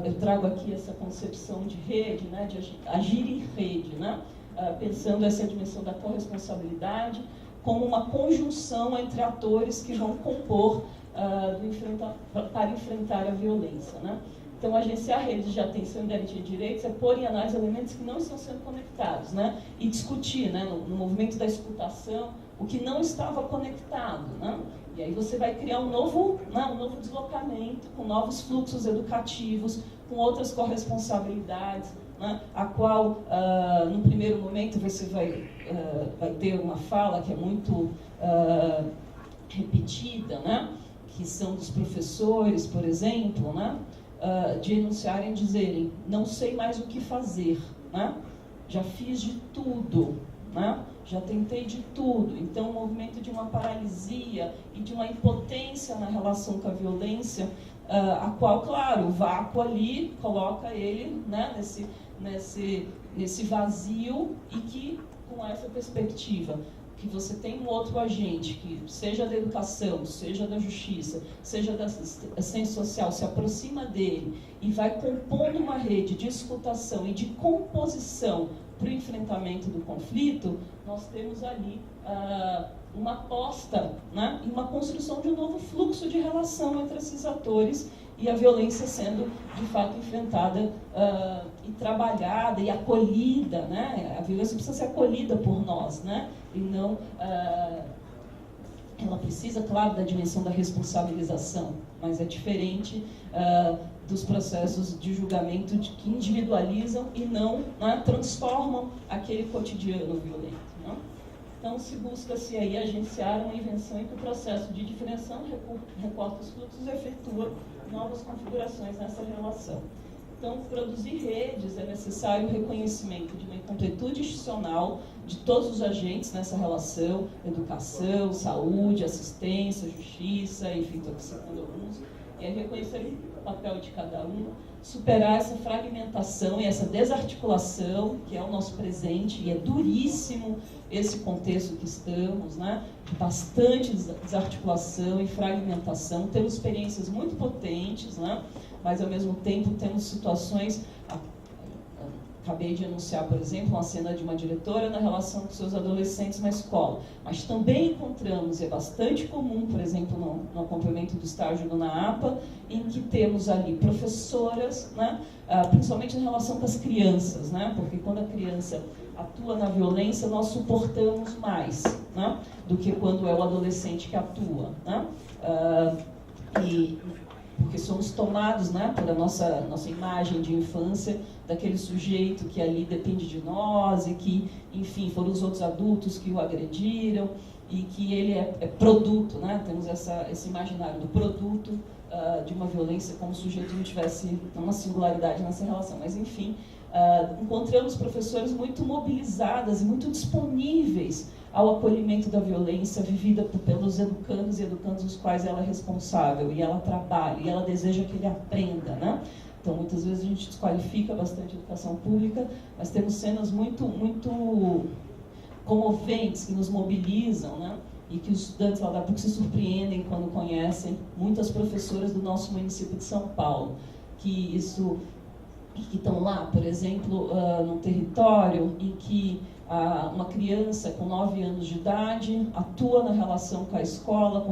eu trago aqui essa concepção de rede, né, de agir em rede, né, pensando essa dimensão da corresponsabilidade como uma conjunção entre atores que vão compor para enfrentar a violência, né? Então, agenciar redes de atenção e garantia de direitos é pôr em análise elementos que não estão sendo conectados, né? E discutir, né, no movimento da escutação, o que não estava conectado, né? E aí você vai criar um novo deslocamento, com novos fluxos educativos, com outras corresponsabilidades, né? A qual, no primeiro momento, você vai ter uma fala que é muito repetida, né? Que são dos professores, por exemplo, né? De enunciarem, dizerem, não sei mais o que fazer, né? Já fiz de tudo, né? Já tentei de tudo. Então, o movimento de uma paralisia e de uma impotência na relação com a violência, a qual, claro, o vácuo ali coloca ele, né, nesse vazio, e que, com essa perspectiva, que você tem um outro agente, que seja da educação, seja da justiça, seja da assistência social, se aproxima dele e vai compondo uma rede de escutação e de composição para o enfrentamento do conflito, nós temos ali uma aposta, né, e uma construção de um novo fluxo de relação entre esses atores e a violência sendo, de fato, enfrentada e trabalhada e acolhida, né? A violência precisa ser acolhida por nós, né? E não... ela precisa, claro, da dimensão da responsabilização, mas é diferente dos processos de julgamento que individualizam e não, né, transformam aquele cotidiano violento, né? Então, se busca-se aí agenciar uma invenção em que o processo de diferenciação recorta os fluxos e efetua novas configurações nessa relação. Então, produzir redes é necessário o reconhecimento de uma incompletude institucional de todos os agentes nessa relação, educação, saúde, assistência, justiça, enfim, estou aqui citando alguns, e é reconhecer o papel de cada um, superar essa fragmentação e essa desarticulação, que é o nosso presente, e é duríssimo esse contexto que estamos, né? Bastante desarticulação e fragmentação, temos experiências muito potentes, né? Mas ao mesmo tempo temos situações, acabei de anunciar, por exemplo, uma cena de uma diretora na relação com seus adolescentes na escola, mas também encontramos, e é bastante comum, por exemplo, no acompanhamento do estágio do NAAPA, em que temos ali professoras, né, principalmente em relação com as crianças, né, porque quando a criança atua na violência, nós suportamos mais, né, do que quando é o adolescente que atua, né, porque somos tomados, né, pela nossa imagem de infância, daquele sujeito que ali depende de nós e que, enfim, foram os outros adultos que o agrediram e que ele é produto, né? Temos esse imaginário do produto de uma violência, como se o sujeito não tivesse uma singularidade nessa relação. Mas, enfim, encontramos professoras muito mobilizadas e muito disponíveis ao acolhimento da violência vivida pelos educandos e educandos dos quais ela é responsável, e ela trabalha, e ela deseja que ele aprenda, né? Então, muitas vezes a gente desqualifica bastante a educação pública, mas temos cenas muito, muito comoventes que nos mobilizam, né? E que os estudantes lá da PUC se surpreendem quando conhecem muitas professoras do nosso município de São Paulo, que estão lá, por exemplo, num território em que uma criança com 9 anos de idade atua na relação com a escola,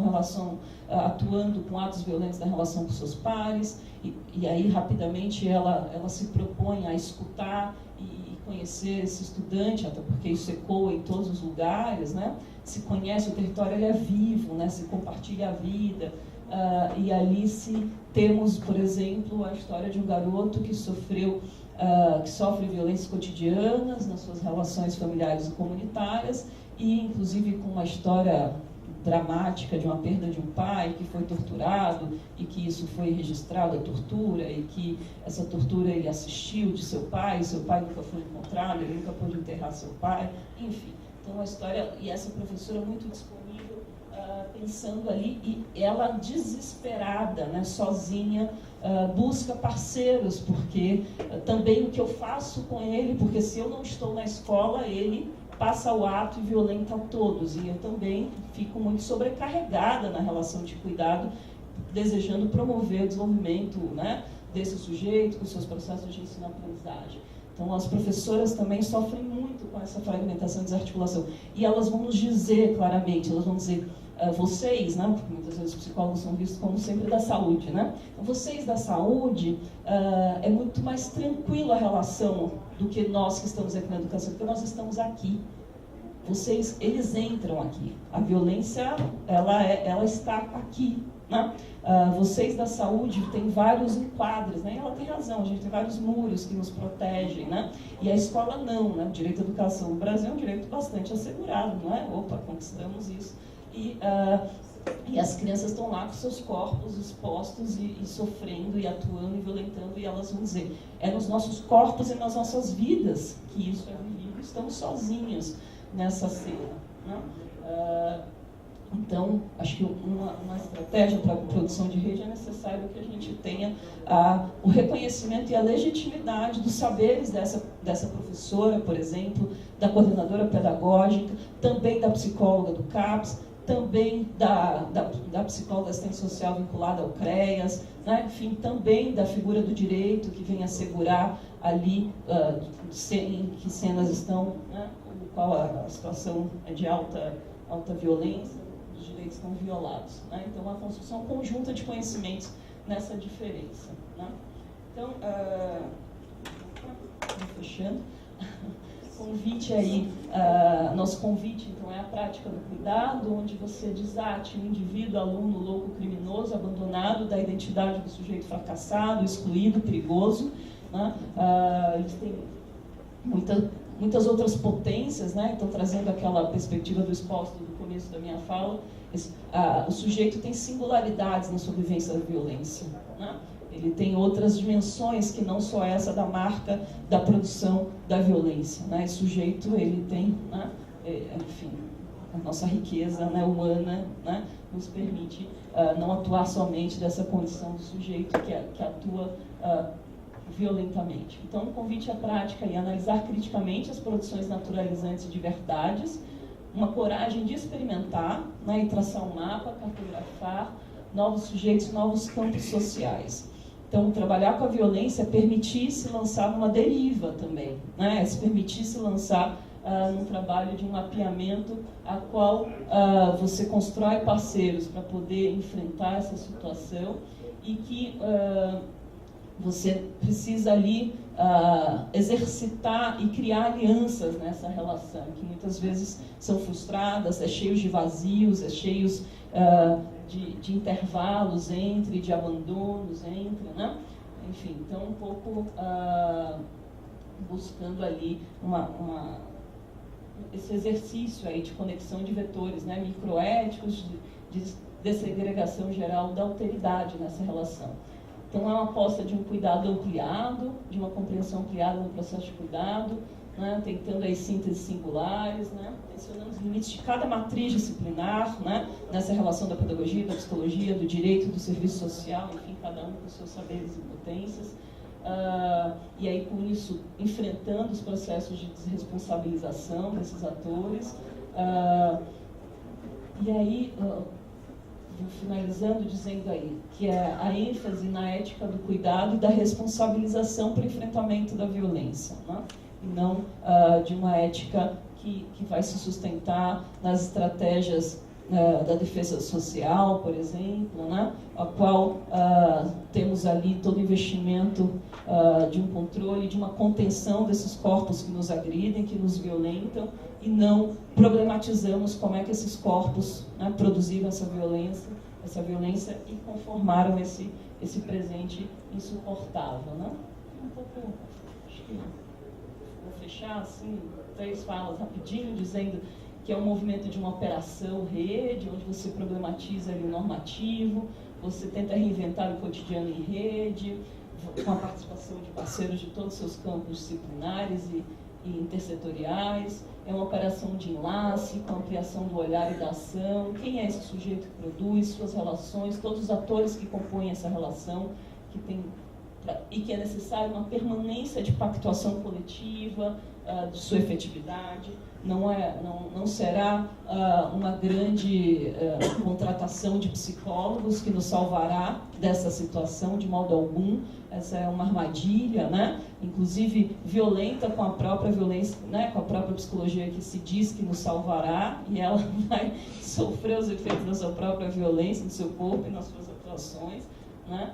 atuando com atos violentos na relação com seus pares, e aí rapidamente ela se propõe a escutar e conhecer esse estudante, até porque isso ecoa em todos os lugares, né? Se conhece o território, ele é vivo, né? Se compartilha a vida. E ali temos, por exemplo, a história de um garoto que sofre violências cotidianas nas suas relações familiares e comunitárias, e inclusive com uma história dramática de uma perda de um pai que foi torturado e que isso foi registrado, a tortura, e que essa tortura ele assistiu de seu pai nunca foi encontrado, ele nunca pôde enterrar seu pai, enfim. Então, uma história, e essa professora muito disponível, pensando ali, e ela desesperada, né, sozinha, busca parceiros, porque também o que eu faço com ele, porque se eu não estou na escola, ele passa o ato e violenta a todos, e eu também fico muito sobrecarregada na relação de cuidado, desejando promover o desenvolvimento, né, desse sujeito, com os seus processos de ensino-aprendizagem. Então, as professoras também sofrem muito com essa fragmentação e desarticulação. E elas vão nos dizer claramente, elas vão dizer, vocês, né, porque muitas vezes os psicólogos são vistos como sempre da saúde, né? Então, vocês da saúde, é muito mais tranquila a relação do que nós que estamos aqui na educação, porque nós estamos aqui. Eles entram aqui. A violência, ela está aqui, né? Vocês da saúde têm vários enquadres, né? E ela tem razão, a gente tem vários muros que nos protegem, né? E a escola não, né? O direito à educação no Brasil é um direito bastante assegurado, não é? Opa, conquistamos isso. E as crianças estão lá com seus corpos expostos e sofrendo, e atuando, e violentando, e elas vão dizer, é nos nossos corpos e nas nossas vidas que isso é vivido, estamos sozinhos nessa cena, né? Então, acho que uma estratégia para a produção de rede é necessário que a gente tenha o reconhecimento e a legitimidade dos saberes dessa professora, por exemplo, da coordenadora pedagógica, também da psicóloga do CAPS, também da psicóloga assistente social vinculada ao CREAS, né? Enfim, também da figura do direito que vem assegurar ali em que cenas estão, né? Qual a situação é de alta violência, os direitos estão violados, né? Então, uma construção conjunta de conhecimentos nessa diferença, né? Então, fechando, convite aí, nosso convite, então, é a prática do cuidado, onde você desate o indivíduo, aluno, louco, criminoso, abandonado da identidade do sujeito fracassado, excluído, perigoso, né? Eles têm muitas outras potências, né? Então, trazendo aquela perspectiva do exposto do começo da minha fala, o sujeito tem singularidades na sua vivência da violência, né? Ele tem outras dimensões que não só essa da marca da produção da violência, né? Esse sujeito, ele tem, né? Enfim, a nossa riqueza, né, humana, né, nos permite não atuar somente dessa condição do sujeito que atua violentamente. Então, o convite à prática é analisar criticamente as produções naturalizantes de verdades, uma coragem de experimentar, né, e traçar um mapa, cartografar novos sujeitos, novos campos sociais. Então, trabalhar com a violência é permitir-se lançar numa deriva também, né, é se permitir-se lançar num trabalho de um mapeamento a qual você constrói parceiros para poder enfrentar essa situação e que você precisa ali exercitar e criar alianças nessa relação, que muitas vezes são frustradas, é cheio de vazios, é cheio de intervalos de abandonos né? Enfim, então um pouco buscando ali esse exercício aí de conexão de vetores, né, microéticos, de desegregação geral da alteridade nessa relação. Então, é uma aposta de um cuidado ampliado, de uma compreensão ampliada no processo de cuidado, né, tentando aí sínteses singulares, né, mencionando os limites de cada matriz disciplinar, né, nessa relação da pedagogia, da psicologia, do direito, do serviço social, enfim, cada um com seus saberes e potências. E aí, com isso, enfrentando os processos de desresponsabilização desses atores. E aí, vou finalizando dizendo aí que é a ênfase na ética do cuidado e da responsabilização para o enfrentamento da violência, né? E não de uma ética que vai se sustentar nas estratégias da defesa social, por exemplo, né? A qual temos ali todo o investimento de um controle, de uma contenção desses corpos que nos agridem, que nos violentam, e não problematizamos como é que esses corpos, né, produziram essa violência e conformaram esse presente insuportável, né? Um pouco, acho que vou fechar assim 3 falas rapidinho, dizendo que é um movimento de uma operação rede, onde você problematiza ali o normativo, você tenta reinventar o cotidiano em rede, com a participação de parceiros de todos os seus campos disciplinares e intersetoriais. É uma operação de enlace, com ampliação do olhar e da ação. Quem é esse sujeito que produz, suas relações, todos os atores que compõem essa relação, e que é necessário uma permanência de pactuação coletiva, de sua efetividade, não será uma grande contratação de psicólogos que nos salvará dessa situação de modo algum. Essa é uma armadilha, né? Inclusive violenta com a própria violência, né? Com a própria psicologia que se diz que nos salvará, e ela vai sofrer os efeitos da sua própria violência no seu corpo e nas suas atuações, né?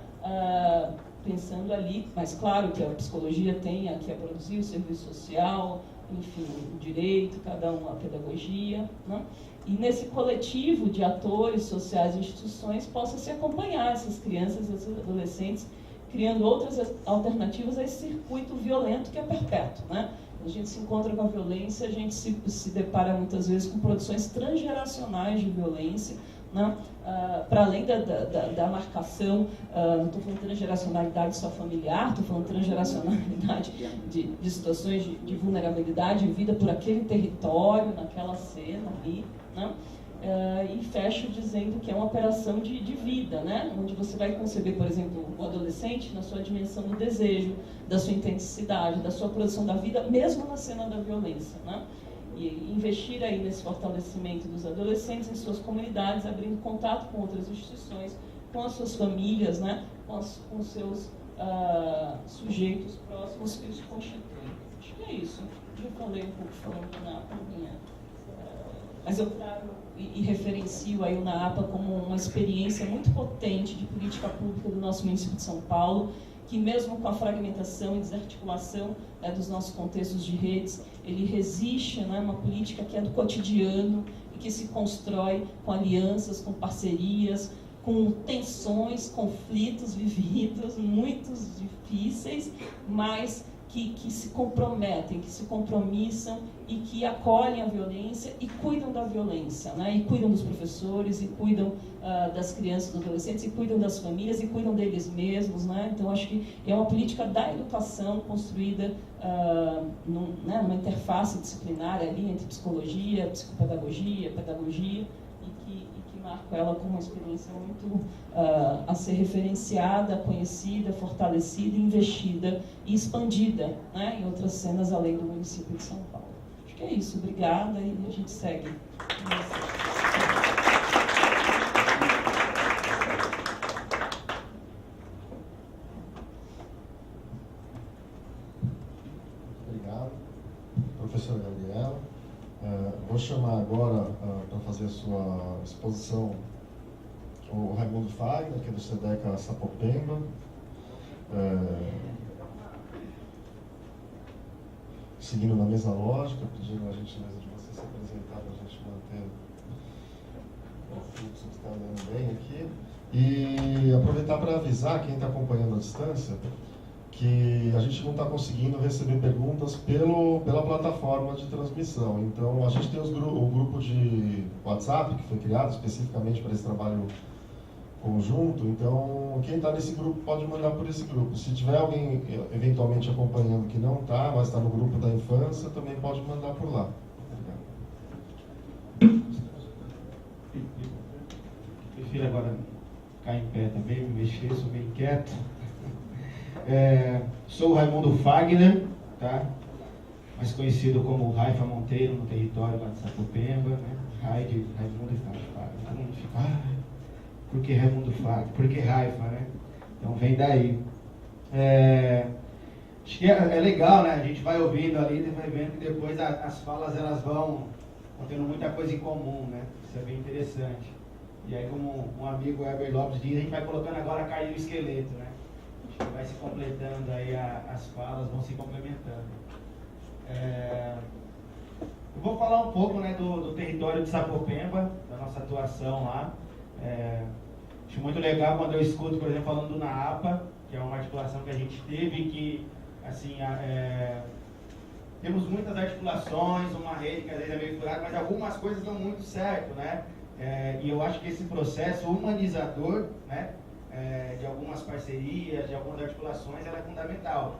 Pensando ali, mas claro que a psicologia tem aqui a produzir o serviço social, enfim, o direito, cada um a pedagogia, né? E nesse coletivo de atores sociais e instituições possa se acompanhar essas crianças e esses adolescentes, criando outras alternativas a esse circuito violento que é perpétuo, né? A gente se encontra com a violência, a gente se depara muitas vezes com produções transgeracionais de violência, né? Para além da marcação, não estou falando transgeracionalidade só familiar, estou falando transgeracionalidade de situações de vulnerabilidade vivida por aquele território, naquela cena ali, né? E fecho dizendo que é uma operação de vida, né? Onde você vai conceber, por exemplo, o adolescente na sua dimensão do desejo, da sua intensidade, da sua produção da vida, mesmo na cena da violência, né? E investir aí nesse fortalecimento dos adolescentes em suas comunidades, abrindo contato com outras instituições, com as suas famílias, né? com os seus sujeitos próximos que os constituem. Acho que é isso. Já falei um pouco falando na minha... Mas eu trago e referencio aí o NAAPA como uma experiência muito potente de política pública do nosso município de São Paulo, que mesmo com a fragmentação e desarticulação dos nossos contextos de redes, ele resiste, né, uma política que é do cotidiano e que se constrói com alianças, com parcerias, com tensões, conflitos vividos, muitos difíceis, mas que se comprometem, que se compromissam e que acolhem a violência e cuidam da violência, né? E cuidam dos professores, e cuidam das crianças e dos adolescentes, e cuidam das famílias, e cuidam deles mesmos, né? Então, acho que é uma política da educação construída numa interface disciplinar ali entre psicologia, psicopedagogia, pedagogia, marco ela como uma experiência muito a ser referenciada, conhecida, fortalecida, investida e expandida, né, em outras cenas além do município de São Paulo. Acho que é isso. Obrigada e a gente segue. Obrigado, professora Gabriela. Vou chamar agora para fazer a sua exposição o Raimundo Fagner, que é do SEDECA Sapopemba. Seguindo na mesma lógica, pedindo a gentileza de você se apresentar para a gente manter o fluxo que está andando bem aqui. E aproveitar para avisar quem está acompanhando à distância que a gente não está conseguindo receber perguntas pela plataforma de transmissão. Então, a gente tem o grupo de WhatsApp, que foi criado especificamente para esse trabalho conjunto. Então, quem está nesse grupo pode mandar por esse grupo. Se tiver alguém eventualmente acompanhando que não está, mas está no grupo da infância, também pode mandar por lá. Obrigado. Prefiro agora ficar em pé também, me mexer, sou meio inquieto. Sou o Raimundo Fagner, tá? Mais conhecido como Raifa Monteiro no território lá de Sapopemba, né? Raimundo Fagner. Todo mundo fica, por que Raimundo Fagner? Por que Raifa, né? Então vem daí. Acho que é legal, né? A gente vai ouvindo ali e vai vendo que depois as falas elas vão tendo muita coisa em comum, né? Isso é bem interessante. E aí, como um amigo Heber Lopes diz, a gente vai colocando agora cair o esqueleto, né? Vai se completando aí, as falas vão se complementando. Eu vou falar um pouco, né, do território de Sapopemba, da nossa atuação lá. Acho muito legal quando eu escuto, por exemplo, falando do NAAPA, que é uma articulação que a gente teve, que, assim, temos muitas articulações, uma rede que às vezes é meio furada, mas algumas coisas dão muito certo, né? E eu acho que esse processo humanizador, né, de algumas parcerias, de algumas articulações, ela é fundamental.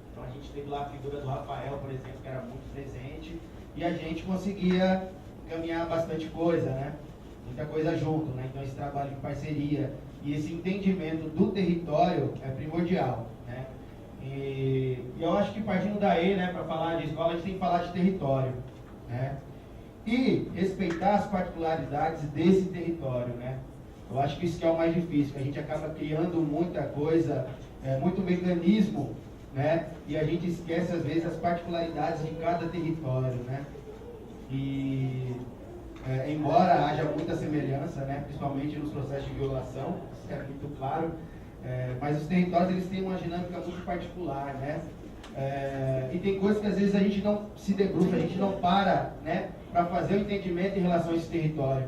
Então a gente teve lá a figura do Rafael, por exemplo, que era muito presente, e a gente conseguia caminhar bastante coisa, né? Muita coisa junto, né? Então esse trabalho de parceria e esse entendimento do território é primordial, né? E eu acho que partindo daí, né, para falar de escola, a gente tem que falar de território, né? E respeitar as particularidades desse território, né? Eu acho que isso que é o mais difícil, que a gente acaba criando muita coisa, muito mecanismo, né? E a gente esquece às vezes as particularidades de cada território, né? E embora haja muita semelhança, né? Principalmente nos processos de violação, isso é muito claro, mas os territórios eles têm uma dinâmica muito particular, né? E tem coisas que às vezes a gente não se debruça, a gente não para, né, para fazer o entendimento em relação a esse território.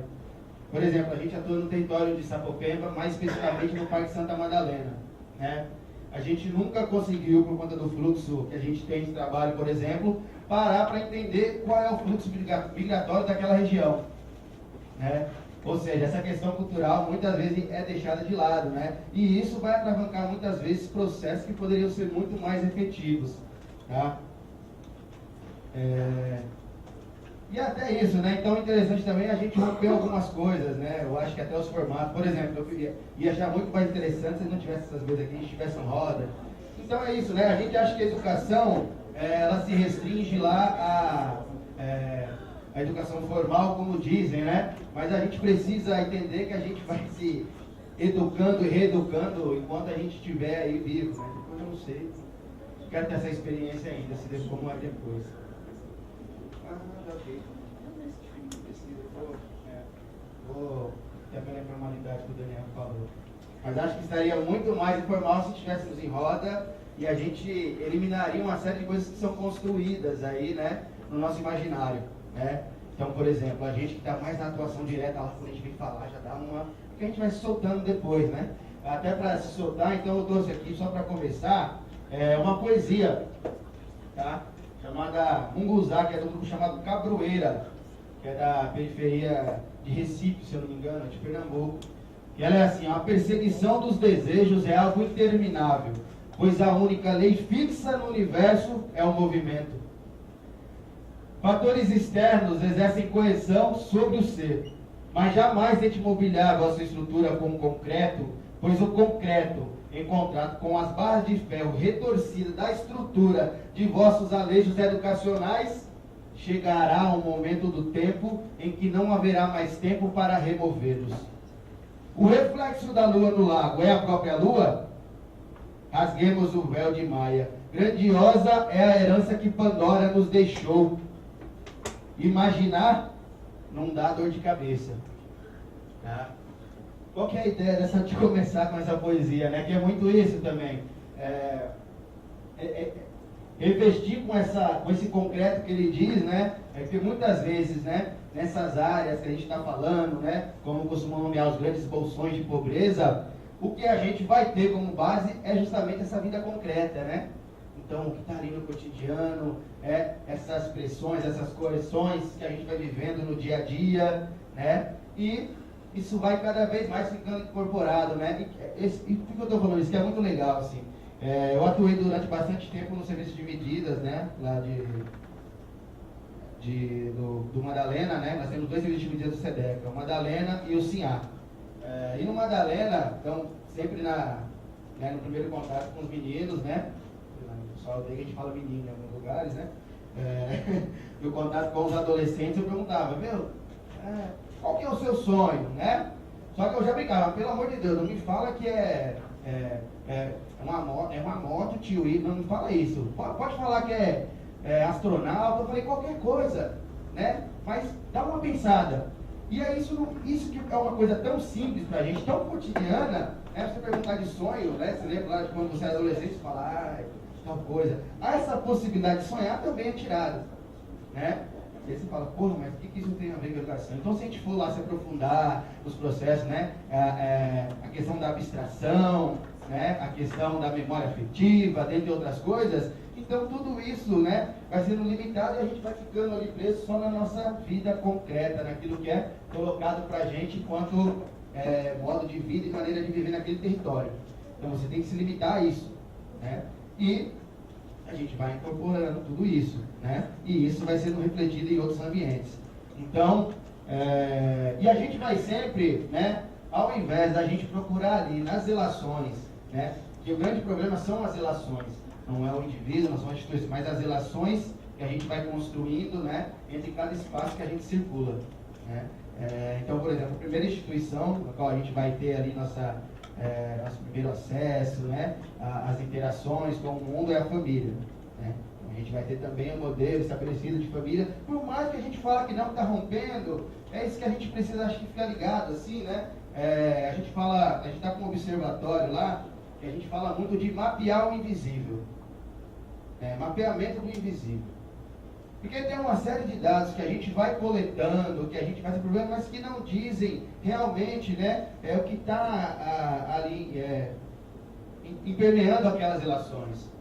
Por exemplo, a gente atua no território de Sapopemba, mais especificamente no Parque Santa Madalena, né? A gente nunca conseguiu, por conta do fluxo que a gente tem de trabalho, por exemplo, parar para entender qual é o fluxo migratório daquela região, né? Ou seja, essa questão cultural muitas vezes é deixada de lado, né? E isso vai atravancar muitas vezes processos que poderiam ser muito mais efetivos, tá? E até isso, né? Então é interessante também a gente romper algumas coisas, né? Eu acho que até os formatos, por exemplo, eu ia achar muito mais interessante se não tivesse essas coisas aqui, a gente tivesse uma roda. Então é isso, né? A gente acha que a educação, ela se restringe lá a educação formal, como dizem, né? Mas a gente precisa entender que a gente vai se educando e reeducando enquanto a gente estiver aí vivo, né? Depois eu não sei. Quero ter essa experiência ainda, se der como é depois. Ok. Vou ter pela informalidade que o Daniel falou. Mas acho que estaria muito mais informal se estivéssemos em roda e a gente eliminaria uma série de coisas que são construídas aí, né, no nosso imaginário, né? Então, por exemplo, a gente que está mais na atuação direta, lá quando a gente vem falar, já dá uma... Porque a gente vai se soltando depois, né? Até para se soltar, então eu trouxe aqui, só para começar, uma poesia, tá? Chamada Munguzá, que é do grupo chamado Cabroeira, que é da periferia de Recife, se eu não me engano, de Pernambuco. E ela é assim: a perseguição dos desejos é algo interminável, pois a única lei fixa no universo é o movimento. Fatores externos exercem coerção sobre o ser, mas jamais tente mobiliar a vossa estrutura com o concreto, pois o concreto, em contato com as barras de ferro retorcidas da estrutura de vossos alejos educacionais, chegará um momento do tempo em que não haverá mais tempo para removê-los. O reflexo da lua no lago é a própria lua? Rasguemos o véu de Maia. Grandiosa é a herança que Pandora nos deixou. Imaginar não dá dor de cabeça. Tá? Qual que é a ideia de começar com essa poesia, né? Que é muito isso também. Revestir com esse concreto que ele diz, né? Que muitas vezes, né, nessas áreas que a gente está falando, né, como costumam nomear os grandes bolsões de pobreza, o que a gente vai ter como base é justamente essa vida concreta, né? Então, o que está ali no cotidiano, essas pressões, essas correções que a gente vai vivendo no dia a dia, né? E isso vai cada vez mais ficando incorporado, né? E por que eu estou falando isso? Que é muito legal, assim. Eu atuei durante bastante tempo no serviço de medidas, né? Lá do Madalena, né? Nós temos dois serviços de medidas do SEDECA, o Madalena e o SINHA. E no Madalena, então, sempre no primeiro contato com os meninos, né? Só eu tenho que a gente fala menino em alguns lugares, né? No contato com os adolescentes, eu perguntava, qual que é o seu sonho, né? Só que eu já brincava, pelo amor de Deus, não me fala que é uma moto, tio, não me fala isso. Pode falar que é astronauta, eu falei qualquer coisa, né? Mas dá uma pensada. E é isso que é uma coisa tão simples pra gente, tão cotidiana, né? Você perguntar de sonho, né? Você lembra lá de quando você era adolescente, você fala, tal coisa. Essa possibilidade de sonhar também é tirada, né? E aí você fala, porra, mas o que isso tem a ver com a educação? Então, se a gente for lá se aprofundar nos processos, né? A questão da abstração, né? A questão da memória afetiva, dentre outras coisas, então tudo isso, né, vai sendo limitado e a gente vai ficando ali preso só na nossa vida concreta, naquilo que é colocado pra gente enquanto modo de vida e maneira de viver naquele território. Então você tem que se limitar a isso, né? E a gente vai incorporando tudo isso, né? E isso vai sendo refletido em outros ambientes. Então, e a gente vai sempre, né, ao invés da gente procurar ali nas relações, né, Porque o grande problema são as relações, não é o indivíduo, não são as instituições, mas as relações que a gente vai construindo, né, entre cada espaço que a gente circula, né? Então, por exemplo, a primeira instituição na qual a gente vai ter ali nosso primeiro acesso, né, as interações com o mundo é a família, né? Então, a gente vai ter também um modelo estabelecido de família, por mais que a gente fala que não está rompendo, é isso que a gente precisa, acho que ficar ligado, assim, né? A gente está com um observatório lá, que a gente fala muito de mapear o invisível, mapeamento do invisível. Porque tem uma série de dados que a gente vai coletando, que a gente vai se provando, mas que não dizem realmente, né, o que está ali impermeando aquelas relações.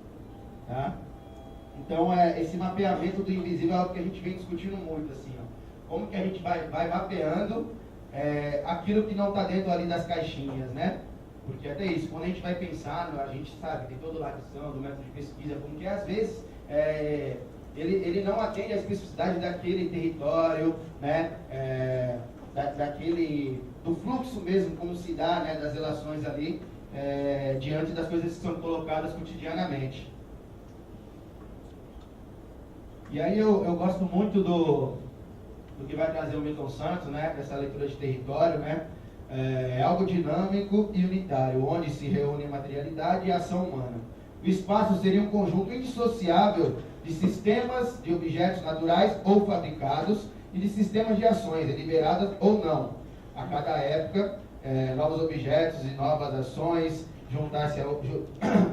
Tá? Então, esse mapeamento do invisível é algo que a gente vem discutindo muito, assim, ó. Como que a gente vai mapeando aquilo que não está dentro ali das caixinhas, né? Porque até isso, quando a gente vai pensar, a gente sabe, tem toda a questão do método de pesquisa, como que às vezes ele não atende à especificidade daquele território, né? Do fluxo mesmo, como se dá, né, das relações ali, diante das coisas que são colocadas cotidianamente. E aí eu gosto muito do que vai trazer o Milton Santos, né, essa leitura de território, né? É algo dinâmico e unitário, onde se reúne a materialidade e a ação humana. O espaço seria um conjunto indissociável de sistemas de objetos naturais ou fabricados e de sistemas de ações, deliberadas ou não. A cada época, novos objetos e novas ações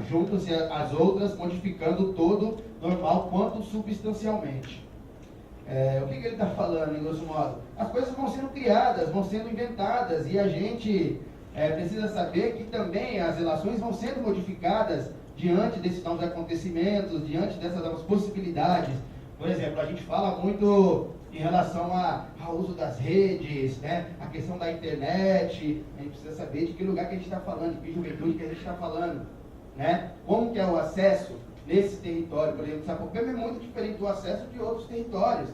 juntam-se às outras, modificando o todo, normal quanto substancialmente. O que ele está falando, em grosso modo? As coisas vão sendo criadas, vão sendo inventadas, e a gente precisa saber que também as relações vão sendo modificadas diante desses novos acontecimentos, diante dessas novas possibilidades. Por exemplo, a gente fala muito em relação ao uso das redes, né? A questão da internet, a gente precisa saber de que lugar que a gente está falando, de que juventude que a gente está falando, né? Como que é o acesso nesse território, por exemplo, Sapopema é muito diferente do acesso de outros territórios.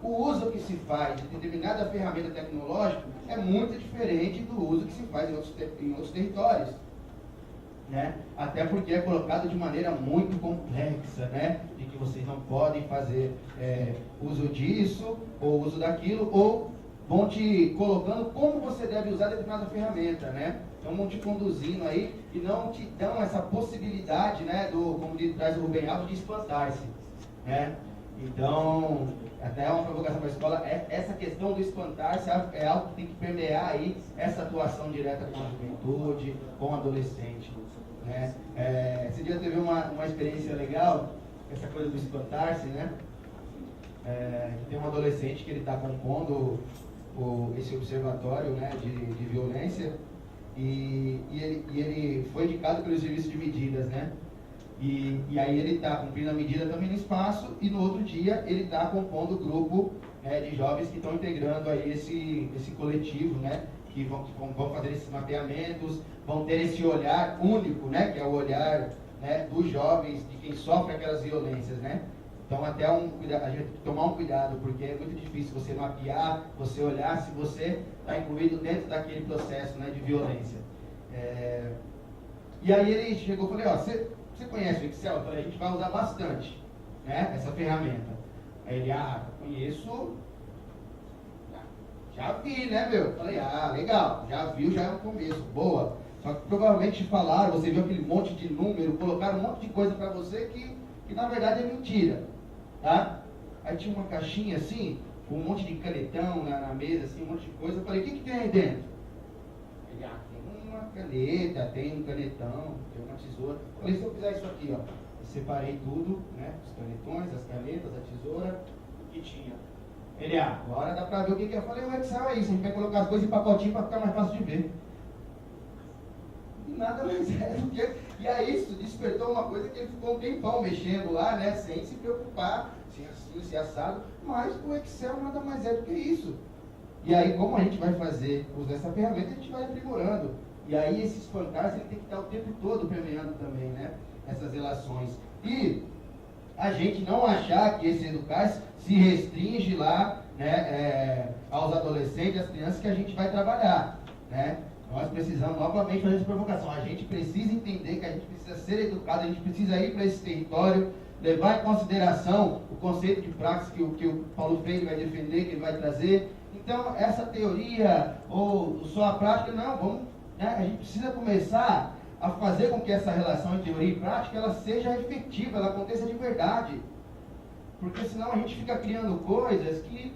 O uso que se faz de determinada ferramenta tecnológica é muito diferente do uso que se faz em outros territórios, né? Até porque é colocado de maneira muito complexa, né? De que vocês não podem fazer uso disso ou uso daquilo, ou vão te colocando como você deve usar determinada ferramenta, né? Então vão te conduzindo aí e não te dão essa possibilidade, né, como traz o Rubem Alves, de espantar-se, né? Então, até uma provocação para a escola, essa questão do espantar-se é algo que tem que permear aí essa atuação direta com a juventude, com o adolescente, né? Esse dia teve uma experiência legal, essa coisa do espantar-se, né? Tem um adolescente que ele está compondo esse observatório, né, de violência, e ele foi indicado pelo serviço de medidas, né? E aí ele está cumprindo a medida também no espaço, e no outro dia ele está compondo o grupo de jovens que estão integrando aí esse coletivo, né? Que vão fazer esses mapeamentos, vão ter esse olhar único, né? Que é o olhar, né, dos jovens, de quem sofre aquelas violências, né? Então até a gente tem que tomar um cuidado, porque é muito difícil você mapear, você olhar se você está incluído dentro daquele processo, né, de violência. E aí ele chegou e falou, você conhece o Excel? Eu falei, a gente vai usar bastante, né, essa ferramenta. Aí ele, conheço, já vi, né, meu? Eu falei, legal, já viu, já é um começo, boa. Só que provavelmente falaram, você viu aquele monte de número, colocaram um monte de coisa para você que na verdade é mentira, tá? Aí tinha uma caixinha assim, com um monte de canetão na mesa, assim, um monte de coisa. Eu falei, o que tem aí dentro? Ele, tem uma caneta, tem um canetão, tem uma tesoura. Eu falei, se eu fizer isso aqui, ó, eu separei tudo, né, os canetões, as canetas, a tesoura, que tinha. Ele, agora dá pra ver o que é. Eu falei, o Excel é isso, a gente vai colocar as coisas em pacotinho para ficar mais fácil de ver. E nada mais é do que... E aí isso despertou uma coisa que ele ficou um tempão mexendo lá, né, sem se preocupar, se assim, se assado, mas o Excel nada mais é do que isso. E aí, como a gente vai fazer uso dessa ferramenta, a gente vai aprimorando. E aí esses fantasmas ele tem que estar o tempo todo permeando também, né, essas relações. E a gente não achar que esse educar se restringe lá, né, aos adolescentes, às crianças que a gente vai trabalhar, né? Nós precisamos novamente fazer essa provocação. A gente precisa entender que a gente precisa ser educado, a gente precisa ir para esse território, levar em consideração o conceito de praxis que o Paulo Freire vai defender, que ele vai trazer. Então, essa teoria ou só a prática, não, vamos, né, a gente precisa começar a fazer com que essa relação entre teoria e prática ela seja efetiva, ela aconteça de verdade. Porque senão a gente fica criando coisas que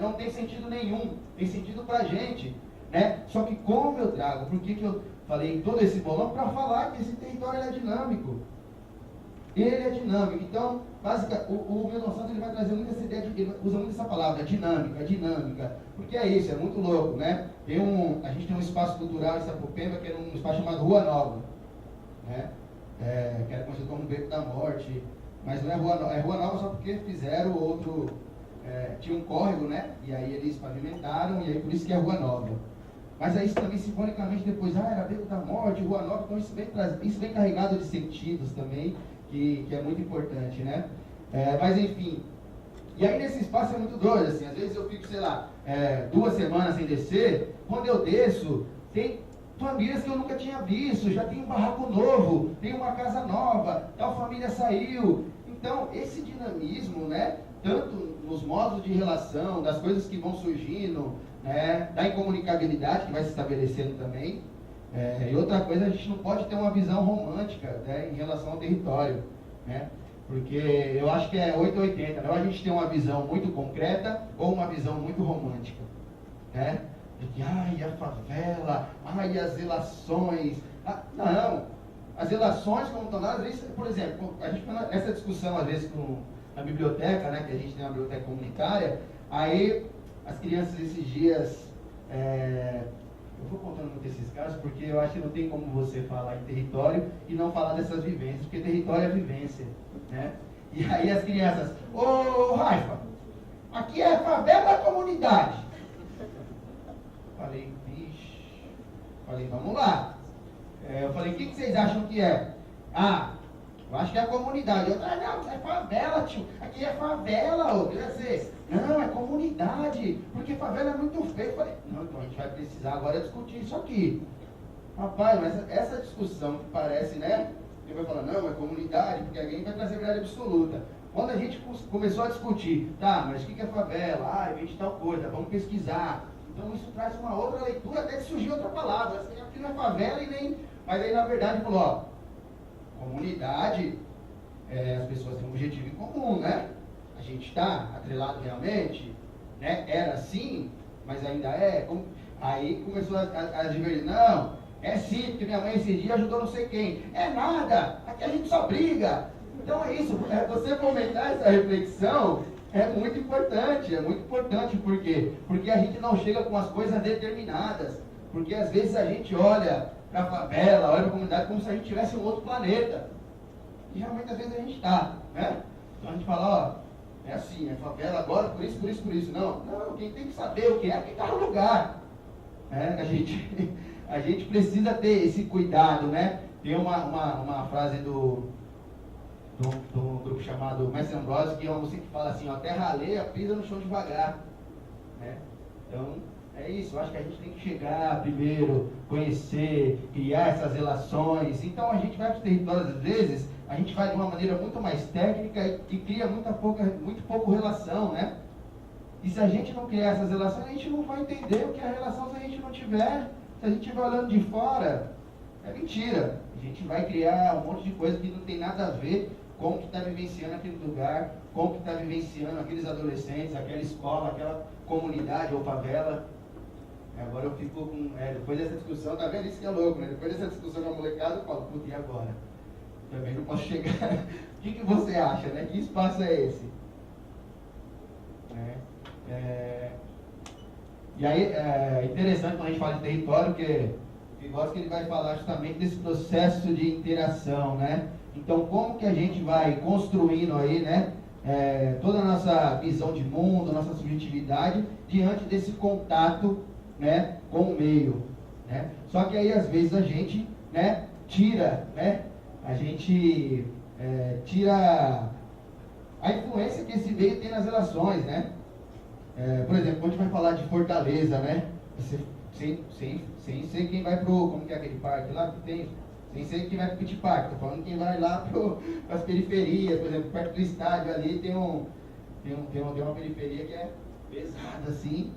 não tem sentido nenhum, tem sentido pra gente. Né? Só que como eu trago, por que eu falei todo esse bolão? Para falar que esse território é dinâmico. Ele é dinâmico. Então, o Milton Santos ele vai trazer muito essa ideia, ele usa muito essa palavra, dinâmica. Porque é isso, é muito louco, né? A gente tem um espaço cultural em Sapopemba, que é um espaço chamado Rua Nova. Né? Que era conhecido como Beco da Morte. Mas não é Rua Nova, é Rua Nova só porque fizeram outro... tinha um córrego, né? E aí eles pavimentaram, e aí por isso que é Rua Nova. Mas aí também simbolicamente depois, era Beco da Morte, Rua Nova, então isso vem carregado de sentidos também, que é muito importante, né? Mas enfim, e aí nesse espaço é muito doido, assim, às vezes eu fico, sei lá, 2 semanas sem descer, quando eu desço, tem famílias que eu nunca tinha visto, já tem um barraco novo, tem uma casa nova, tal família saiu. Então, esse dinamismo, né, tanto nos modos de relação, das coisas que vão surgindo, né, da incomunicabilidade que vai se estabelecendo também. E outra coisa, a gente não pode ter uma visão romântica, né, em relação ao território, né, porque eu acho que é 880, ou a gente tem uma visão muito concreta ou uma visão muito romântica, né, de que, a favela, as relações, não, as relações como estão lá, às vezes, por exemplo, a gente faz essa discussão às vezes na biblioteca, né, que a gente tem uma biblioteca comunitária, aí as crianças esses dias, eu vou contando muito esses casos, porque eu acho que não tem como você falar em território e não falar dessas vivências, porque território é vivência, né? E aí as crianças, ô Raifa, aqui é favela ou comunidade? Falei, vixe, vamos lá. Eu falei, o que vocês acham que é? Eu acho que é a comunidade. Não, é favela, tio. Aqui é favela, quer dizer, não, é comunidade, porque favela é muito feio. Eu falei, não, então a gente vai precisar agora discutir isso aqui. Rapaz, mas essa discussão que parece, né? Ele vai falar, não, é comunidade, porque alguém vai trazer verdade absoluta. Quando a gente começou a discutir, mas o que é favela? Vem de tal coisa, vamos pesquisar. Então isso traz uma outra leitura, até que surgiu outra palavra. Assim, aqui não é favela e nem... Mas aí na verdade falou, comunidade, as pessoas têm um objetivo em comum, né? A gente está atrelado realmente, né? Era assim, mas ainda é. Aí começou a divergir, não, é sim, porque minha mãe esse dia ajudou não sei quem. É nada, aqui a gente só briga. Então é isso, você fomentar essa reflexão é muito importante, por quê? Porque a gente não chega com as coisas determinadas, porque às vezes a gente olha para a favela, olha para a comunidade como se a gente tivesse um outro planeta, e realmente às vezes a gente está, né? Então a gente fala, é assim, é favela agora, por isso, não, quem tem que saber o que é quem está no lugar, né? A gente precisa ter esse cuidado, né? Tem uma frase do grupo chamado Mestre Ambrosio, que é uma música que fala assim, terra alheia pisa no chão devagar, né? Então, é isso, eu acho que a gente tem que chegar primeiro, conhecer, criar essas relações. Então a gente vai para os territórios, às vezes, a gente vai de uma maneira muito mais técnica e cria muito pouco relação, né? E se a gente não criar essas relações, a gente não vai entender o que é a relação se a gente não tiver. Se a gente estiver olhando de fora, é mentira. A gente vai criar um monte de coisa que não tem nada a ver com o que está vivenciando aquele lugar, com o que está vivenciando aqueles adolescentes, aquela escola, aquela comunidade ou favela. Agora eu fico com... depois dessa discussão, tá vendo? Isso que é louco, né? Depois dessa discussão com a molecada, eu falo, puta, e agora? Também não posso chegar... O que você acha, né? Que espaço é esse? E aí, é interessante quando a gente fala de território, porque eu gosto que ele vai falar justamente desse processo de interação, né? Então, como que a gente vai construindo aí, né? Toda a nossa visão de mundo, nossa subjetividade, diante desse contato, né, com o meio, né? Só que aí às vezes a gente, né, tira, né, tira a influência que esse meio tem nas relações, né? Por exemplo, quando a gente vai falar de Fortaleza, né, você sem ser quem vai como que é aquele parque lá que tem, sem ser quem vai pro Beach Park, tô falando quem vai lá para as periferias, por exemplo, perto do estádio ali tem uma periferia que é pesada assim,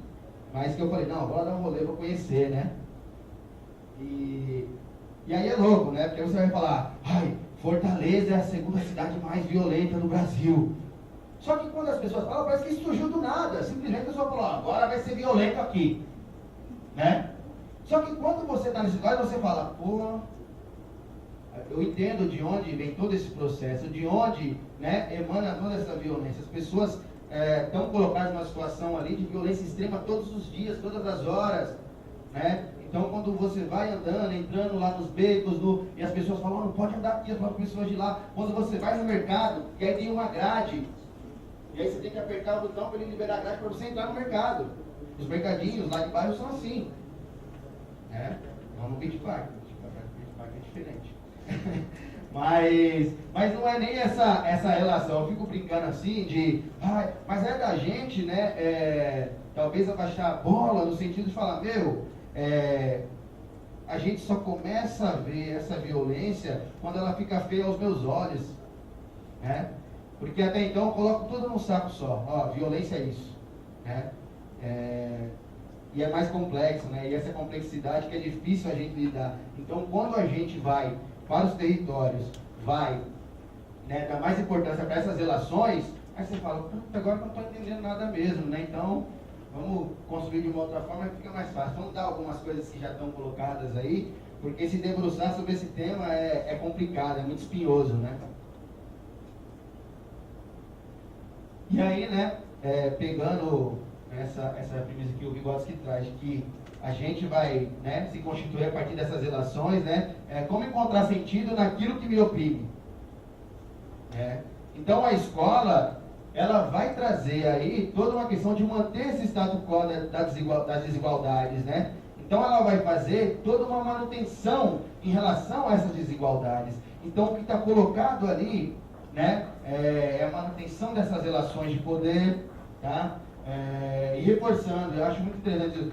mas que eu falei, não, bora dar um rolê para conhecer, né? E aí é louco, né? Porque você vai falar, ai, Fortaleza é a segunda cidade mais violenta do Brasil. Só que quando as pessoas falam, parece que isso surgiu do nada. Simplesmente a pessoa falou, agora vai ser violento aqui. Né? Só que quando você está nesse lugar, você fala, pô, eu entendo de onde vem todo esse processo, de onde, né, emana toda essa violência. As pessoas estão colocadas numa situação ali de violência extrema todos os dias, todas as horas. Né? Então, quando você vai andando, entrando lá nos becos, e as pessoas falam, não pode andar aqui, as pessoas de lá. Quando você vai no mercado, e aí tem uma grade, e aí você tem que apertar o botão para ele liberar a grade para você entrar no mercado. Os mercadinhos lá de bairro são assim. Né? Não no Beach Park. Beach Park é diferente. mas não é nem essa relação. Eu fico brincando assim de, mas é da gente, né? Talvez abaixar a bola no sentido de falar, a gente só começa a ver essa violência quando ela fica feia aos meus olhos, né? Porque até então eu coloco tudo num saco só. Ó, violência é isso, né? E é mais complexo, né? E essa complexidade que é difícil a gente lidar. Então, quando a gente vai para os territórios, vai, né, dar mais importância para essas relações, aí você fala, agora eu não estou entendendo nada mesmo, né? Então, vamos construir de uma outra forma que fica mais fácil. Vamos dar algumas coisas que já estão colocadas aí, porque se debruçar sobre esse tema é complicado, é muito espinhoso, né? E aí, né, pegando essa premissa que o Vygotsky traz, que a gente vai, né, se constituir a partir dessas relações, né, como encontrar sentido naquilo que me oprime. Então a escola, ela vai trazer aí toda uma questão de manter esse status quo das desigualdades, né? Então ela vai fazer toda uma manutenção em relação a essas desigualdades. Então o que está colocado ali, né, é a manutenção dessas relações de poder, tá? E reforçando, eu acho muito interessante,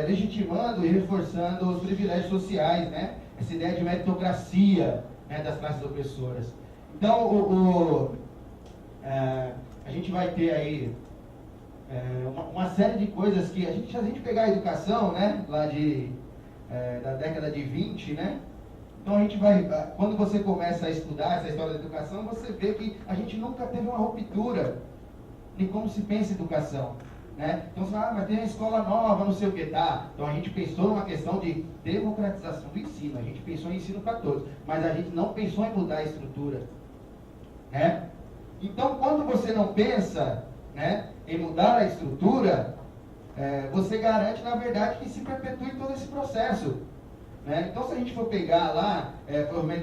legitimando e reforçando os privilégios sociais, né? Essa ideia de meritocracia, né, das classes opressoras. Então, a gente vai ter aí uma série de coisas que, se a gente pegar a educação, né, lá da década de 20, né? Então a gente vai, quando você começa a estudar essa história da educação, você vê que a gente nunca teve uma ruptura em como se pensa educação, né? Então você fala, mas tem uma escola nova, não sei o que, tá? Então a gente pensou numa questão de democratização do ensino, a gente pensou em ensino para todos, mas a gente não pensou em mudar a estrutura, né? Então quando você não pensa, né, em mudar a estrutura, você garante, na verdade, que se perpetue todo esse processo. Né? Então, se a gente for pegar lá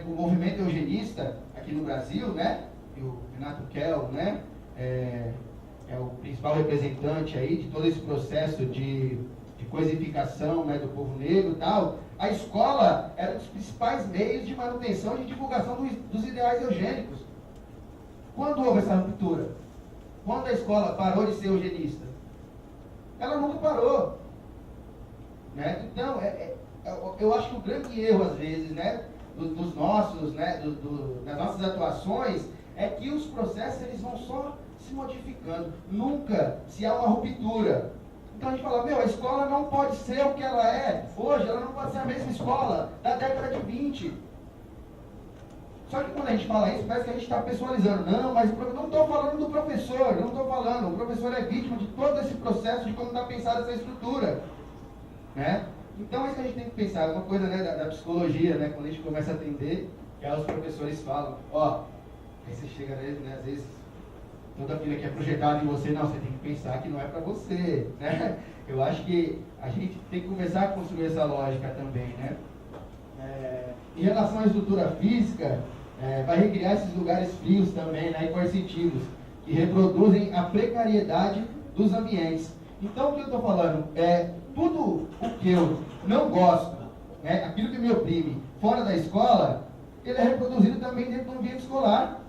o movimento eugenista aqui no Brasil, né? E o Renato Kell, né? É o principal representante aí de todo esse processo de coisificação, né, do povo negro e tal. A escola era um dos principais meios de manutenção e de divulgação dos ideais eugênicos. Quando houve essa ruptura? Quando a escola parou de ser eugenista? Ela nunca parou. Né? Então, eu acho que o grande erro, às vezes, né, dos nossos, né, das nossas atuações, é que os processos eles vão só se modificando. Nunca se há uma ruptura. Então a gente fala, a escola não pode ser o que ela é hoje, ela não pode ser a mesma escola da década de 20. Só que quando a gente fala isso, parece que a gente está pessoalizando. Não, mas não estou falando do professor, não estou falando. O professor é vítima de todo esse processo de como está pensada essa estrutura. Né? Então, isso que a gente tem que pensar, uma coisa, né, da psicologia, né, quando a gente começa a atender, que aí os professores falam, aí você chega neles, né, às vezes, toda aquilo que é projetado em você, não, você tem que pensar que não é para você, né? Eu acho que a gente tem que começar a construir essa lógica também, né? Em relação à estrutura física, vai recriar esses lugares frios também, né, e coercitivos, que reproduzem a precariedade dos ambientes. Então, o que eu estou falando tudo o que eu não gosto, né, aquilo que me oprime fora da escola, ele é reproduzido também dentro do ambiente escolar.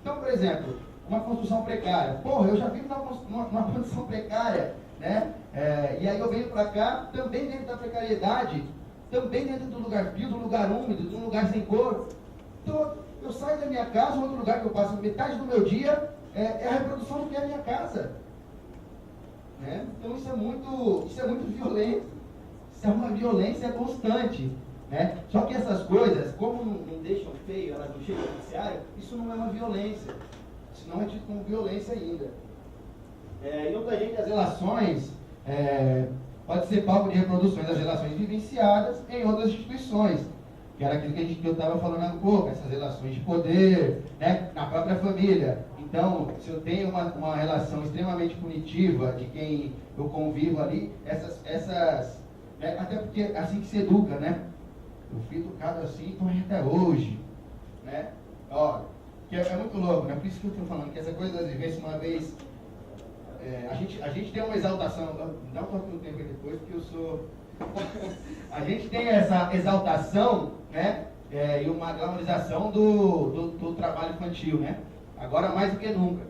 Então, por exemplo, uma construção precária. Eu já vivo numa construção precária, né, E aí eu venho para cá, também dentro da precariedade, também dentro do lugar frio, do lugar úmido, de um lugar sem cor. Então, eu saio da minha casa, um outro lugar que eu passo metade do meu dia é a reprodução do que é a minha casa. Né? Então isso é muito violento. Isso é uma violência constante. Né? Só que essas coisas, como não deixam feio, elas não chegam ao judiciário, isso não é uma violência. Isso não é tido como violência ainda. E outra gente, as relações, pode ser palco de reproduções das relações vivenciadas em outras instituições. Que era aquilo que eu estava falando há pouco, essas relações de poder, né, na própria família. Então, se eu tenho uma relação extremamente punitiva de quem eu convivo ali, né, até porque é assim que se educa, né? Eu fui educado assim, então até hoje, né? Ó, que é muito louco, né? Por isso que eu estou falando que essa coisa das vivências, uma vez, a gente tem uma exaltação, não quanto tempo depois, porque eu sou... A gente tem essa exaltação, né? E uma glamorização do trabalho infantil, né? Agora mais do que nunca,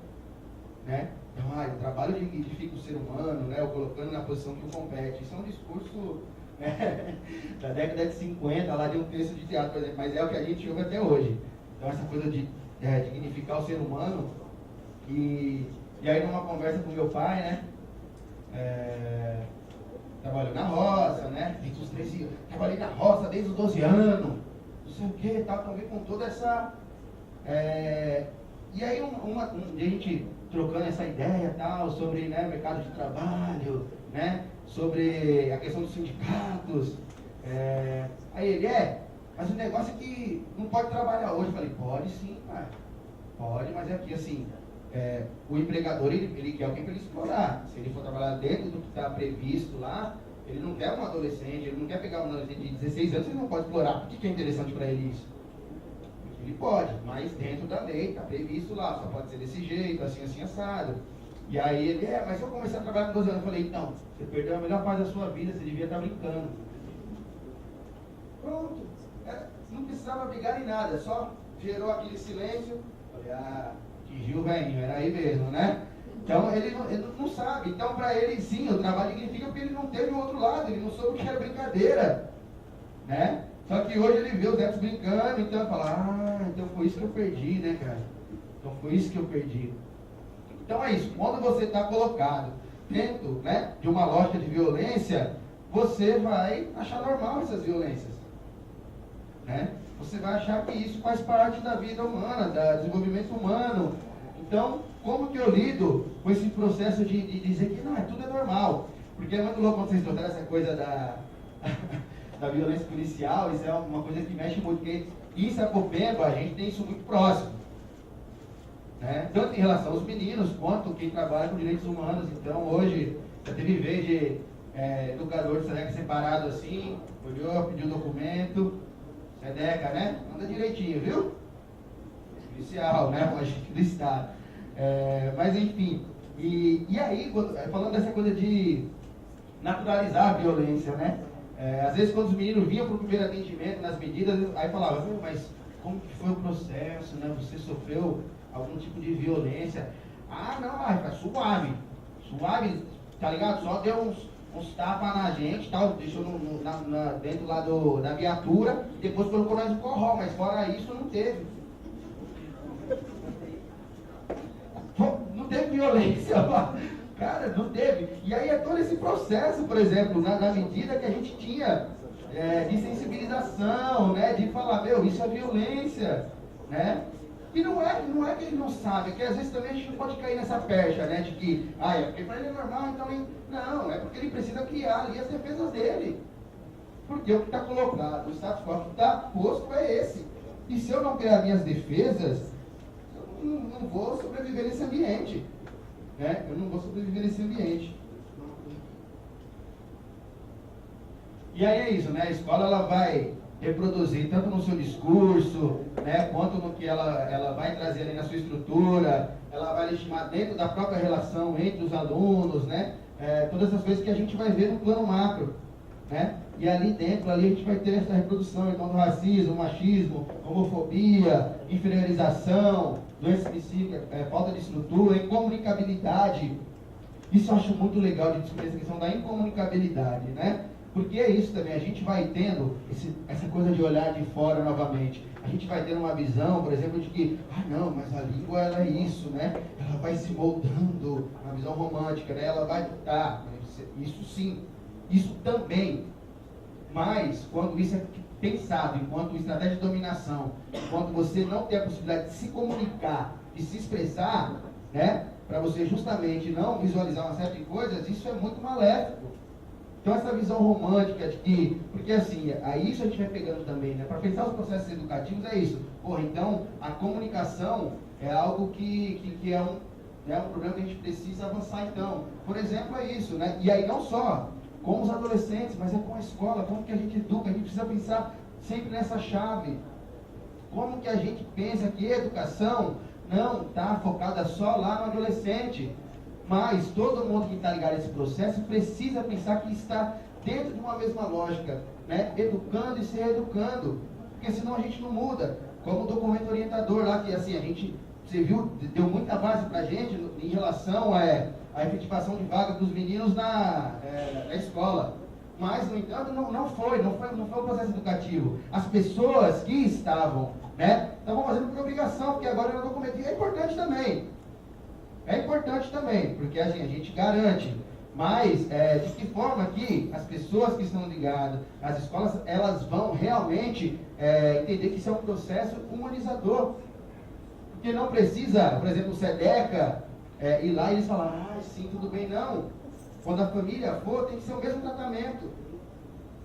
né? Então, o trabalho dignifica o ser humano, né? O colocando na posição que o compete. Isso é um discurso, né, da década de 50, lá de um texto de teatro, por exemplo, mas é o que a gente ouve até hoje. Então, essa coisa de dignificar o ser humano. E aí, numa conversa com meu pai, né? Trabalhou na roça, né? Desde os 13 anos. Trabalhei na roça desde os 12 anos. Não sei o que, tal, também com toda essa... E aí, a gente trocando essa ideia tal, sobre, né, mercado de trabalho, né? Sobre a questão dos sindicatos. Aí ele, mas o negócio é que não pode trabalhar hoje. Eu falei, pode sim, pai. Pode, mas é que assim, o empregador, ele quer alguém para ele explorar. Se ele for trabalhar dentro do que está previsto lá, ele não quer um adolescente, ele não quer pegar um adolescente de 16 anos, ele não pode explorar. Por que é interessante para ele isso? Ele pode, mas dentro da lei, está previsto lá, só pode ser desse jeito, assim, assim, assado. E aí ele, mas eu comecei a trabalhar com 12 anos. Eu falei, então, você perdeu a melhor fase da sua vida, você devia estar brincando. Pronto. Não precisava brigar nem nada, só gerou aquele silêncio. Falei, atingiu o velhinho, era aí mesmo, né? Então ele não sabe. Então para ele sim, o trabalho significa porque ele não teve o outro lado, ele não soube que era brincadeira, né? Só que hoje ele vê os netos brincando, então fala, então foi isso que eu perdi, né, cara? Então foi isso que eu perdi. Então é isso, quando você está colocado dentro, né, de uma lógica de violência, você vai achar normal essas violências, né? Você vai achar que isso faz parte da vida humana, do desenvolvimento humano. Então, como que eu lido com esse processo de dizer que não, tudo é normal? Porque é muito louco quando vocês trouxeram essa coisa da violência policial, isso é uma coisa que mexe muito, porque em Sapopemba a gente tem isso muito próximo, né? Tanto em relação aos meninos, quanto quem trabalha com direitos humanos. Então, hoje, já teve vez de educador de SEDECA separado assim, olhou, pediu documento, SEDECA, né? Anda direitinho, viu? Policial, né? Um agente do Estado. Mas, enfim, e aí, falando dessa coisa de naturalizar a violência, né? Às vezes, quando os meninos vinham para o primeiro atendimento, nas medidas, aí falavam, mas como que foi o processo, né? Você sofreu algum tipo de violência? Não, tá suave, tá ligado? Só deu uns tapas na gente, tal, deixou dentro lá da viatura, e depois colocou nós no corral, mas fora isso não teve. Não teve violência, cara, não teve. E aí é todo esse processo, por exemplo, na medida que a gente tinha de sensibilização, né, de falar, isso é violência, né? E não é que ele não sabe, que às vezes também a gente não pode cair nessa percha, né, de que, porque para ele é normal, então ele... Não, é porque ele precisa criar ali as defesas dele. Porque o que está colocado, o status quo que está posto é esse. E se eu não criar minhas defesas, eu não vou sobreviver nesse ambiente, né? Eu não vou sobreviver nesse ambiente. E aí é isso, né? A escola, ela vai reproduzir tanto no seu discurso, né, quanto no que ela vai trazer ali na sua estrutura, ela vai legitimar dentro da própria relação entre os alunos, né, todas essas coisas que a gente vai ver no plano macro, né, e ali dentro, ali a gente vai ter essa reprodução, então, do racismo, machismo, homofobia, inferiorização, doença psíquica, falta de estrutura, incomunicabilidade, Isso eu acho muito legal de discutir essa questão da incomunicabilidade, né? Porque é isso também, a gente vai tendo essa coisa de olhar de fora novamente. A gente vai tendo uma visão, por exemplo, de que, não, mas a língua ela é isso, né? Ela vai se moldando, uma visão romântica, né? Ela vai, isso sim, isso também. Mas, quando isso é pensado enquanto estratégia de dominação, enquanto você não tem a possibilidade de se comunicar, de se expressar, né? Para você justamente não visualizar uma série de coisas, isso é muito maléfico. Então essa visão romântica de que, porque assim, aí isso a gente vai pegando também, né? Para pensar os processos educativos é isso. Porra, então a comunicação é algo que é um problema que a gente precisa avançar então. Por exemplo, é isso, né? E aí não só com os adolescentes, mas é com a escola, como que a gente educa, a gente precisa pensar sempre nessa chave. Como que a gente pensa que a educação não está focada só lá no adolescente, mas todo mundo que está ligado a esse processo precisa pensar que está dentro de uma mesma lógica, né? Educando e se reeducando, porque senão a gente não muda. Como o documento orientador lá, que assim, você viu, deu muita base para a gente em relação à efetivação de vaga dos meninos na escola. Mas, no entanto, não foi um processo educativo. As pessoas que estavam fazendo por obrigação, porque agora é um documento. E é importante também, porque a gente garante. Mas, de que forma que as pessoas que estão ligadas às escolas, elas vão realmente entender que isso é um processo humanizador. Porque não precisa, por exemplo, o SEDECA ir lá e eles falar, sim, tudo bem, não. Quando a família for, tem que ser o mesmo tratamento.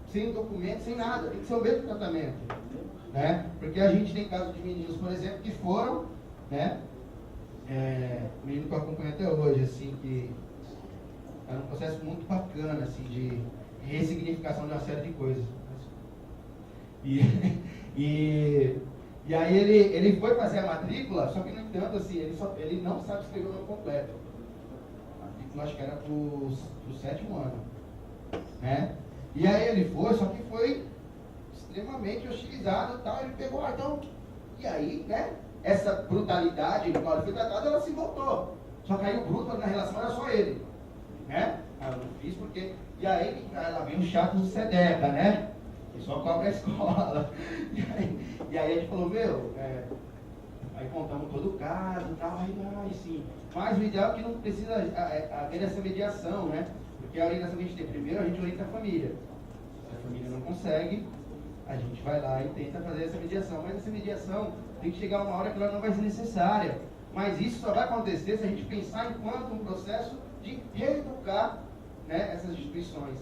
Sem documento, sem nada, tem que ser o mesmo tratamento. Né? Porque a gente tem casos de meninos, por exemplo, que foram, né? Menino que eu acompanho até hoje, assim, que era um processo muito bacana, assim, de ressignificação de uma série de coisas. E aí ele foi fazer a matrícula, só que, no entanto, assim, ele não sabe escrever o nome completo. A matrícula acho que era pro 7º ano. Né? E aí ele foi, só que foi extremamente hostilizado e tal, ele pegou, então, e aí, né? Essa brutalidade, quando ele foi tratado, ela se voltou. Só que aí o bruto na relação era só ele. Né? Eu não fiz porque... E aí ela veio o chato do SEDECA, né? Que só cobra a escola. E aí a gente falou, aí contamos todo o caso e tal, aí sim. Mas o ideal é que não precisa haver essa mediação, né? Porque a orientação que a gente tem primeiro, a gente orienta a família. Se a família não consegue, a gente vai lá e tenta fazer essa mediação. Mas essa mediação tem que chegar uma hora que ela não vai ser necessária. Mas isso só vai acontecer se a gente pensar enquanto um processo de reeducar, né, essas instituições.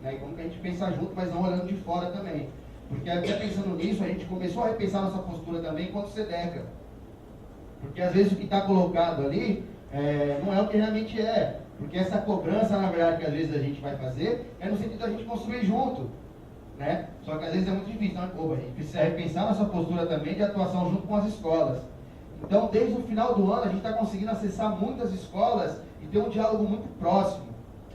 Né? E como que a gente pensar junto, mas não olhando de fora também. Porque até pensando nisso, a gente começou a repensar nossa postura também enquanto SEDECA. Porque às vezes o que está colocado ali não é o que realmente é. Porque essa cobrança, na verdade, que às vezes a gente vai fazer, é no sentido da gente construir junto. Né? Só que às vezes é muito difícil. Então, a gente precisa repensar nossa postura também de atuação junto com as escolas. Então, desde o final do ano, a gente está conseguindo acessar muitas escolas e ter um diálogo muito próximo.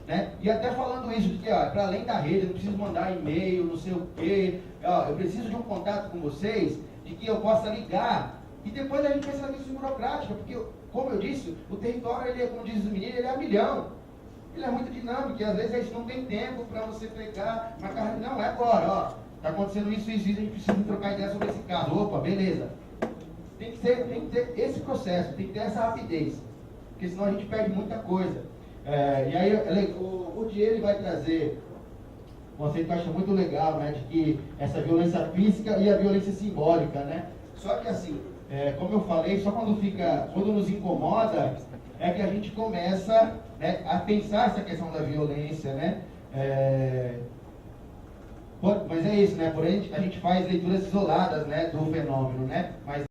Né? E até falando isso, de que para além da rede, eu não preciso mandar e-mail, não sei o quê, eu preciso de um contato com vocês, de que eu possa ligar. E depois a gente pensa nisso em burocrática, porque, como eu disse, o território, ele, como diz os meninos, ele é a milhão. Ele é muito dinâmico, e às vezes a gente não tem tempo para você pegar, marcar, não, é agora, está acontecendo isso, a gente precisa trocar ideia sobre esse caso. Opa, beleza. Tem que ter esse processo, tem que ter essa rapidez, porque senão a gente perde muita coisa. E aí o Diego vai trazer um conceito que eu acho muito legal, né, de que essa violência física e a violência simbólica, né? Só que assim, como eu falei, só quando nos incomoda, é que a gente começa, né, a pensar essa questão da violência, né? Mas é isso, né? Porém, a gente faz leituras isoladas, né, do fenômeno, né? Mas